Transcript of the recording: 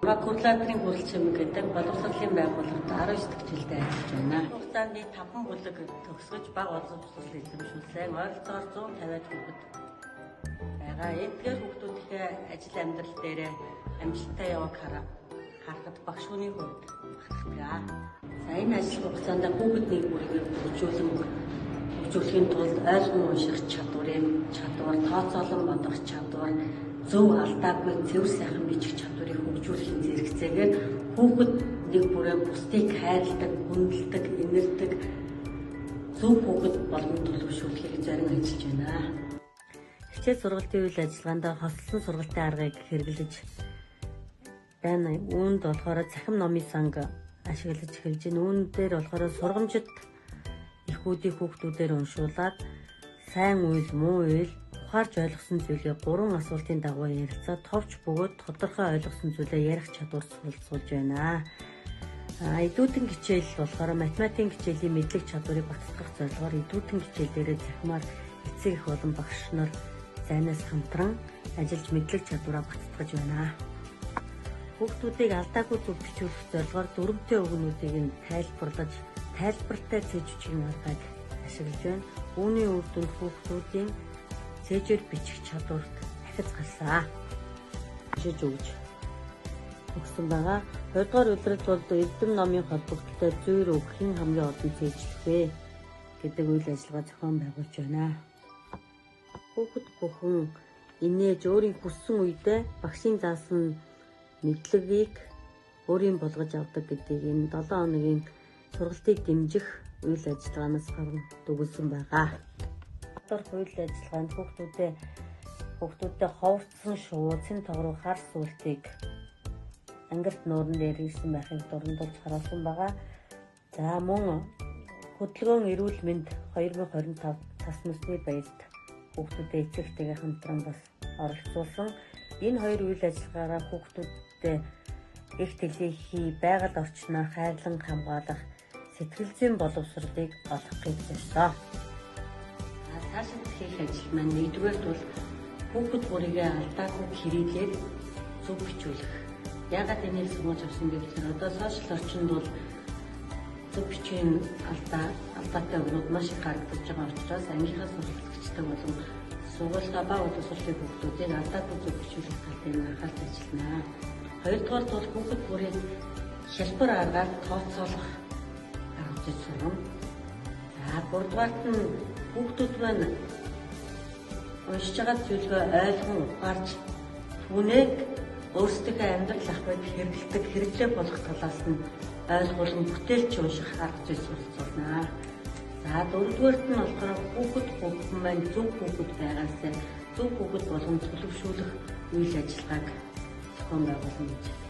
Курлаатрын хүрэл чимэг гэдэг боловсролын байгууллагад 19 дахь жилдээ ажиллаж байна. Хугацаанд 5 бүлэг төгсгөж бага боловсрол эзэмшүүлсэн ойролцоогоор 150-аад хүүхэд байгаа. Эдгээр хүүхдүүдийнхээ ажил амьдрал дээр амжилттай яваг харахад багш хүний хувьд бахархдаг. За энэ ажил хугацаанд хүүхэд нэг бүрийг хөгжүүлэхийн тулд ойлгон унших чадвар, тооцоолон бодох чадвар, зөв алдаагүй цэвэр сайхан бичих чадварыг хөгжүүлэхийн зэрэгцээгээр хүүхэд нэг бүрээ бусдыг хайрладаг, хүндэлдэг, инэрдэг зөв хүүхэд болгон төлөвшүүлэхийг зарим ажиллаж байна. Хичээл сургалтын үйл ажиллагаанд хослон сургалтын аргыг хэрэглэж байна. Үүнд болохоор цахим номын санг ашиглаж эхэлж байна. Үүн дээр болохоор сургамжит эхүүдийн хүүхдүүдээр уншуулад сайн үйл, муу үйл ухаарч ойлгосон зүйлээ 3 асуултын дагуу ярилцаад товч бөгөөд тодорхой ойлгосон зүйлээ ярих чадвар суралцуулж байна. Идүүдэн хичээл болохоор математикийн хичээлийн мэдлэг чадварыг баттгах зорилгоор идүүдэн хичээл дээрээ захимаар эцэг их болон багш нар зайнаас хамтран ажиллаж мэдлэг чадвараа баттгаж байна. Хүүхдүүдийг алдаагүй зөв бичүүлэх зорилгоор дүрмтэй өгнүүдийг нь тайлбартай цээжүүчийн аргыг ашиглаж байна. Үүний үр дүнд хүүхдүүдийн цээжээр бичих чадварт ахиц гарсан. Жиж өгж өгсөн байгаа. 2 дугаар удирдлагад бол эрдэм номын холбогдолтой зүйр өгөхийн хамгийн олон цээжлэх вэ гэдэг үйл ажиллагаа зохион байгуулж байна. Хүүхэд бүхэн инээж өөрийн хүссэн үедээ багшийн заасан мэдлэгийг өөрийн болгож авдаг гэдгийг энэ 7 хоногийн сургалтыг дэмжих үйл ажиллагаанаас гарan дүгнсэн байгаа. Үйл ажиллагаанд хүүхдүүдэд ховцсон шуу, цэн тогруу хар сүлтийг ангирт нууран дээр ирсэн байхыг дурандулж харуулсан байгаа. За мөн хөдөлгөөн эрүүл мэнд 2025 тас насны баярт хүүхдүүдэд эцэгтэйгээ хамтран бас оролцуулсан. Энэ хоёр үйл ажиллагаараа хүүхдүүдэд их төлөвлөхийн байгаль орчноо хайрлан хамгаалах сэтгэл зүйн боловсролыг олгохыг зорьсон. Цаашид хийх ажил маань нэгдүгээр бол хүүхэд бүрийгээ алдаагүй хэрэглээд зөв бичүүлэх. Яагаад энийг сургууль авсан гэвэл одоо сошиал орчинд бол зөв бичгийн алдаатай өгнүүд маш их харагдаж байгаа учраас ангийнхаа сургалтчдаг болон сургуулийнхаа бага боловсролын хүүхдүүдийг алдаагүй зөв бичүүлэх тал дээр анхаарч ажиллана. Хоёрдугаар бол хүүхэд бүрийн хялбар аргаар тооцоолох арга зүйн. За гуравдугаарт нь хүүхдүүд маань уншиж байгаа зүйлээ ойлгон ухаарч түүнийг өөрсдийнхөө амьдрал ахуйд хэрэглэдэг хэрэглээ болох талаас нь ойлгуулан бүтээлч унших арга зүй суралцуулна. За дөрөвдүгээрт нь болохоор хүүхэд маань зөв хүүхэд байгаасаа зөв хүүхэд болгон төлөвшүүлэх үйл ажиллагааг зохион байгуулна гэж